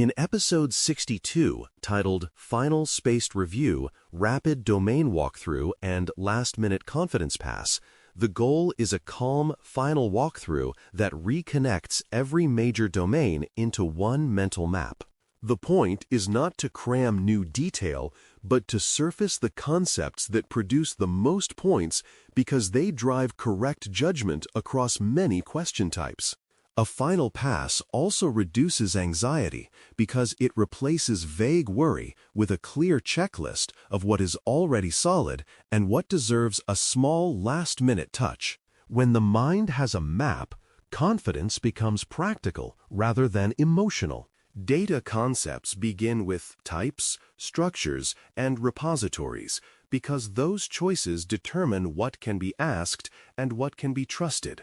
In episode 62, titled Final Spaced Review, Rapid Domain Walkthrough, and Last-Minute Confidence Pass, the goal is a calm, final walkthrough that reconnects every major domain into one mental map. The point is not to cram new detail, but to surface the concepts that produce the most points because they drive correct judgment across many question types. A final pass also reduces anxiety because it replaces vague worry with a clear checklist of what is already solid and what deserves a small last-minute touch. When the mind has a map, confidence becomes practical rather than emotional. Data concepts begin with types, structures, and repositories because those choices determine what can be asked and what can be trusted.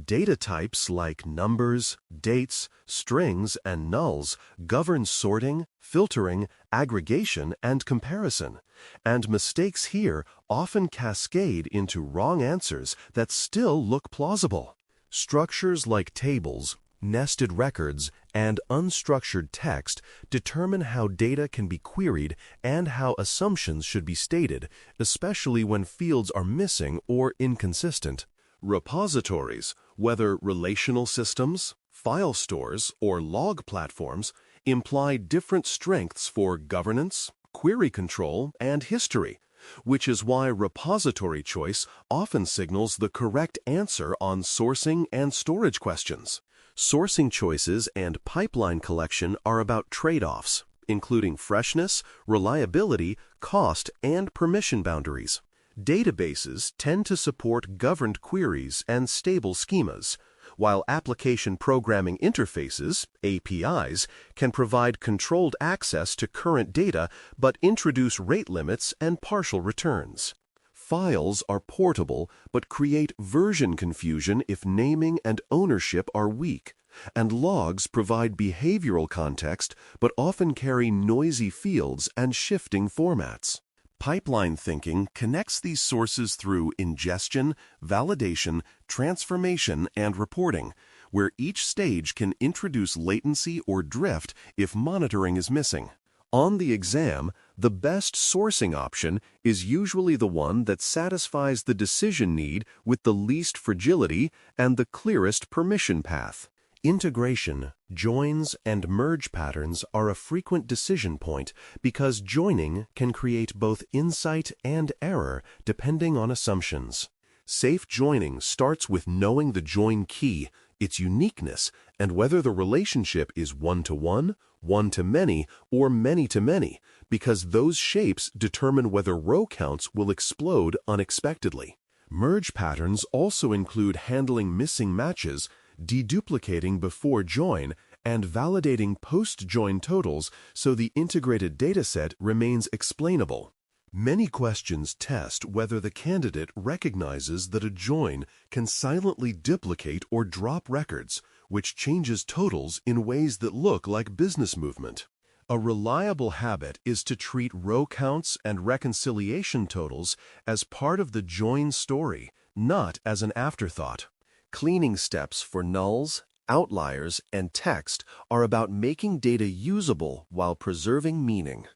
Data types like numbers, dates, strings, and nulls govern sorting, filtering, aggregation, and comparison, and mistakes here often cascade into wrong answers that still look plausible. Structures like tables, nested records, and unstructured text determine how data can be queried and how assumptions should be stated, especially when fields are missing or inconsistent. Repositories, whether relational systems, file stores, or log platforms, imply different strengths for governance, query control, and history, which is why repository choice often signals the correct answer on sourcing and storage questions. Sourcing choices and pipeline collection are about trade-offs, including freshness, reliability, cost, and permission boundaries. Databases tend to support governed queries and stable schemas, while application programming interfaces, APIs, can provide controlled access to current data but introduce rate limits and partial returns. Files are portable but create version confusion if naming and ownership are weak, and logs provide behavioral context but often carry noisy fields and shifting formats. Pipeline thinking connects these sources through ingestion, validation, transformation, and reporting, where each stage can introduce latency or drift if monitoring is missing. On the exam, the best sourcing option is usually the one that satisfies the decision need with the least fragility and the clearest permission path. Integration, joins, and merge patterns are a frequent decision point because joining can create both insight and error depending on assumptions. Safe joining starts with knowing the join key, its uniqueness, and whether the relationship is one-to-one, one-to-many, or many-to-many, because those shapes determine whether row counts will explode unexpectedly. Merge patterns also include handling missing matches, deduplicating before join, and validating post-join totals so the integrated dataset remains explainable. Many questions test whether the candidate recognizes that a join can silently duplicate or drop records, which changes totals in ways that look like business movement. A reliable habit is to treat row counts and reconciliation totals as part of the join story, not as an afterthought. Cleaning steps for nulls, outliers, and text are about making data usable while preserving meaning.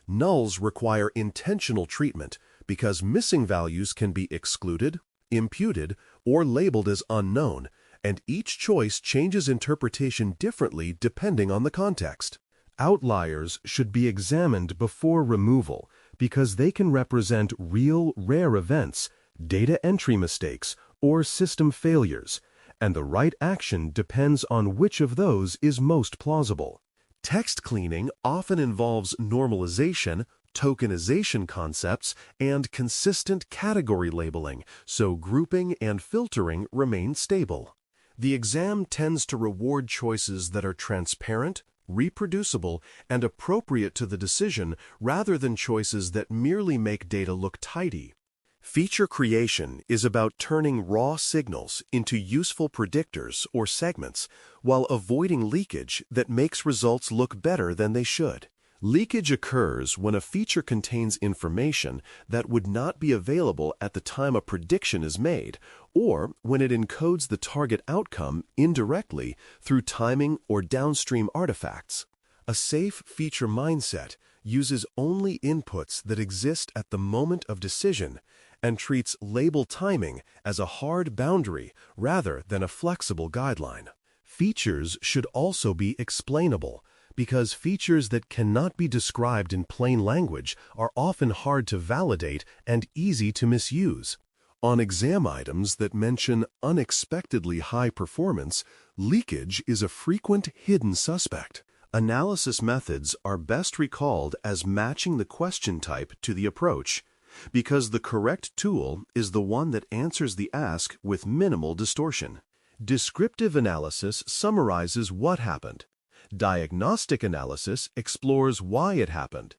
Nulls require intentional treatment because missing values can be excluded, imputed, or labeled as unknown, and each choice changes interpretation differently depending on the context. Outliers should be examined before removal because they can represent real, rare events, data entry mistakes, or system failures, and the right action depends on which of those is most plausible. Text cleaning often involves normalization, tokenization concepts, and consistent category labeling, so grouping and filtering remain stable. The exam tends to reward choices that are transparent, reproducible, and appropriate to the decision rather than choices that merely make data look tidy. Feature creation is about turning raw signals into useful predictors or segments while avoiding leakage that makes results look better than they should. Leakage occurs when a feature contains information that would not be available at the time a prediction is made, or when it encodes the target outcome indirectly through timing or downstream artifacts. A safe feature mindset uses only inputs that exist at the moment of decision and treats label timing as a hard boundary rather than a flexible guideline. Features should also be explainable, because features that cannot be described in plain language are often hard to validate and easy to misuse. On exam items that mention unexpectedly high performance, leakage is a frequent hidden suspect. Analysis methods are best recalled as matching the question type to the approach, because the correct tool is the one that answers the ask with minimal distortion. Descriptive analysis summarizes what happened. Diagnostic analysis explores why it happened.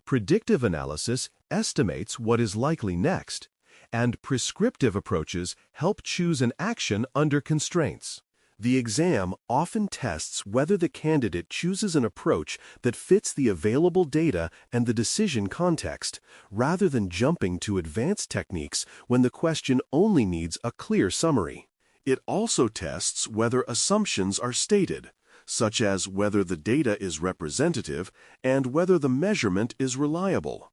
Predictive analysis estimates what is likely next. And prescriptive approaches help choose an action under constraints. The exam often tests whether the candidate chooses an approach that fits the available data and the decision context, rather than jumping to advanced techniques when the question only needs a clear summary. It also tests whether assumptions are stated, such as whether the data is representative and whether the measurement is reliable.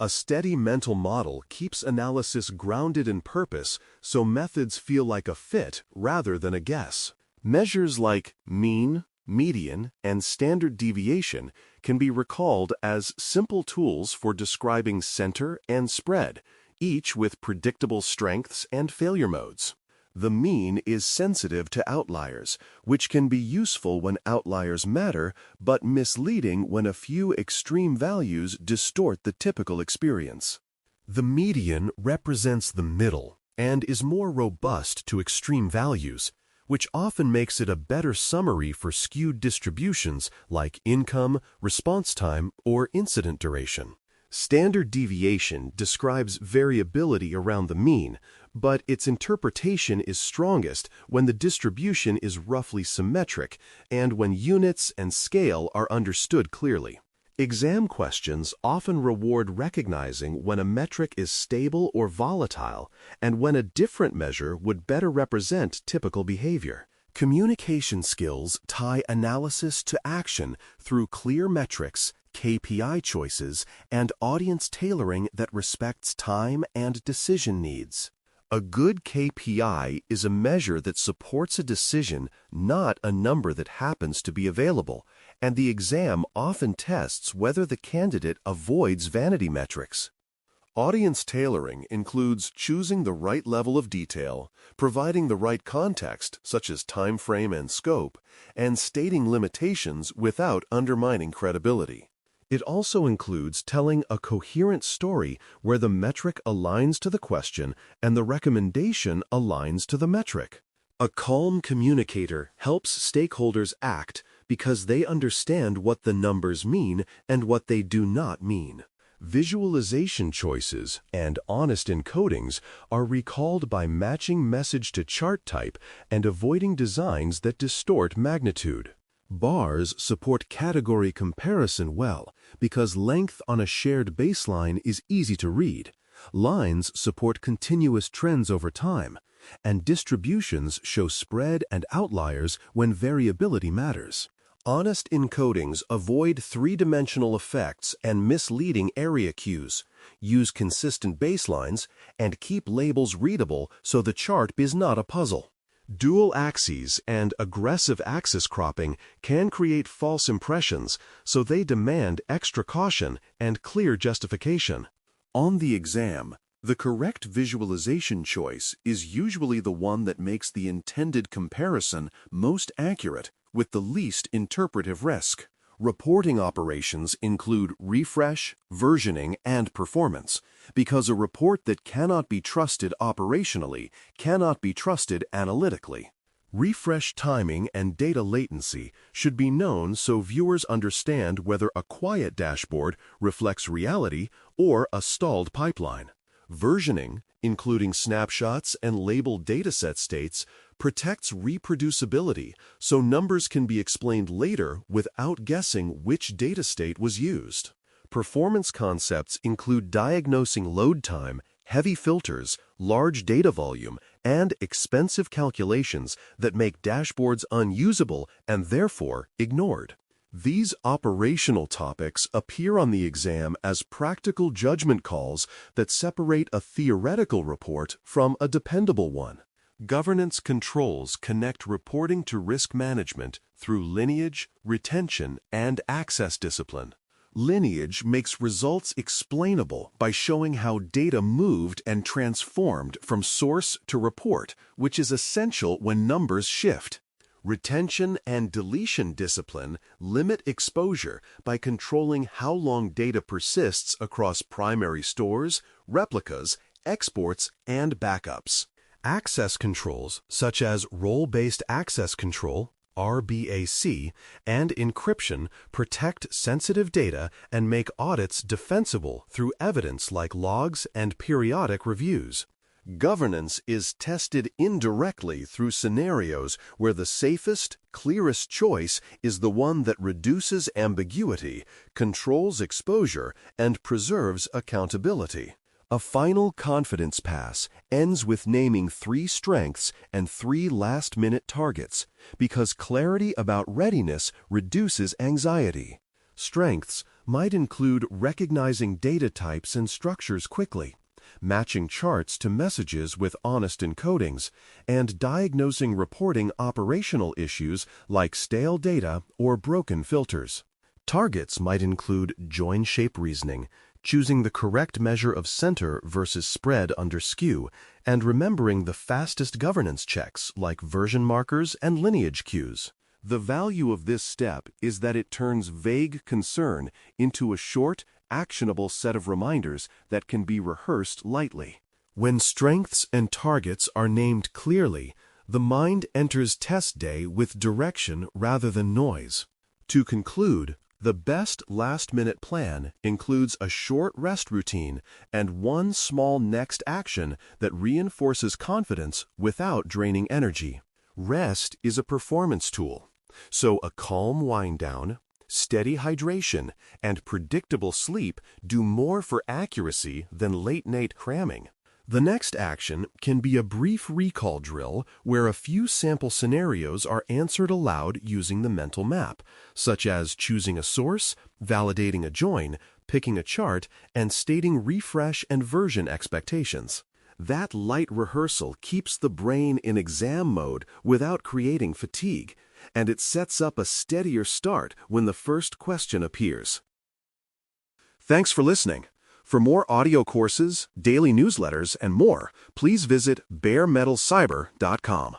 A steady mental model keeps analysis grounded in purpose, so methods feel like a fit rather than a guess. Measures like mean, median, and standard deviation can be recalled as simple tools for describing center and spread, each with predictable strengths and failure modes. The mean is sensitive to outliers, which can be useful when outliers matter, but misleading when a few extreme values distort the typical experience. The median represents the middle and is more robust to extreme values, which often makes it a better summary for skewed distributions like income, response time, or incident duration. Standard deviation describes variability around the mean, but its interpretation is strongest when the distribution is roughly symmetric and when units and scale are understood clearly. Exam questions often reward recognizing when a metric is stable or volatile and when a different measure would better represent typical behavior. Communication skills tie analysis to action through clear metrics, KPI choices, and audience tailoring that respects time and decision needs. A good KPI is a measure that supports a decision, not a number that happens to be available, and the exam often tests whether the candidate avoids vanity metrics. Audience tailoring includes choosing the right level of detail, providing the right context, such as time frame and scope, and stating limitations without undermining credibility. It also includes telling a coherent story where the metric aligns to the question and the recommendation aligns to the metric. A calm communicator helps stakeholders act because they understand what the numbers mean and what they do not mean. Visualization choices and honest encodings are recalled by matching message to chart type and avoiding designs that distort magnitude. Bars support category comparison well because length on a shared baseline is easy to read. Lines support continuous trends over time, and distributions show spread and outliers when variability matters. Honest encodings avoid three-dimensional effects and misleading area cues, use consistent baselines, and keep labels readable so the chart is not a puzzle. Dual axes and aggressive axis cropping can create false impressions, so they demand extra caution and clear justification. On the exam, the correct visualization choice is usually the one that makes the intended comparison most accurate with the least interpretive risk. Reporting operations include refresh, versioning, and performance, because a report that cannot be trusted operationally cannot be trusted analytically. Refresh timing and data latency should be known so viewers understand whether a quiet dashboard reflects reality or a stalled pipeline. Versioning, including snapshots and labeled dataset states, protects reproducibility so numbers can be explained later without guessing which data state was used. Performance concepts include diagnosing load time, heavy filters, large data volume, and expensive calculations that make dashboards unusable and therefore ignored. These operational topics appear on the exam as practical judgment calls that separate a theoretical report from a dependable one. Governance controls connect reporting to risk management through lineage, retention, and access discipline. Lineage makes results explainable by showing how data moved and transformed from source to report, which is essential when numbers shift. Retention and deletion discipline limit exposure by controlling how long data persists across primary stores, replicas, exports, and backups. Access controls, such as role-based access control, RBAC, and encryption protect sensitive data and make audits defensible through evidence like logs and periodic reviews. Governance is tested indirectly through scenarios where the safest, clearest choice is the one that reduces ambiguity, controls exposure, and preserves accountability. A final confidence pass ends with naming 3 strengths and 3 last-minute targets, because clarity about readiness reduces anxiety. Strengths might include recognizing data types and structures quickly, matching charts to messages with honest encodings, and diagnosing reporting operational issues like stale data or broken filters. Targets might include join shape reasoning, choosing the correct measure of center versus spread under skew, and remembering the fastest governance checks like version markers and lineage cues. The value of this step is that it turns vague concern into a short, actionable set of reminders that can be rehearsed lightly. When strengths and targets are named clearly, the mind enters test day with direction rather than noise. To conclude, the best last-minute plan includes a short rest routine and one small next action that reinforces confidence without draining energy. Rest is a performance tool, so a calm wind-down, steady hydration, and predictable sleep do more for accuracy than late-night cramming. The next action can be a brief recall drill where a few sample scenarios are answered aloud using the mental map, such as choosing a source, validating a join, picking a chart, and stating refresh and version expectations. That light rehearsal keeps the brain in exam mode without creating fatigue, and it sets up a steadier start when the first question appears. Thanks for listening. For more audio courses, daily newsletters, and more, please visit baremetalcyber.com.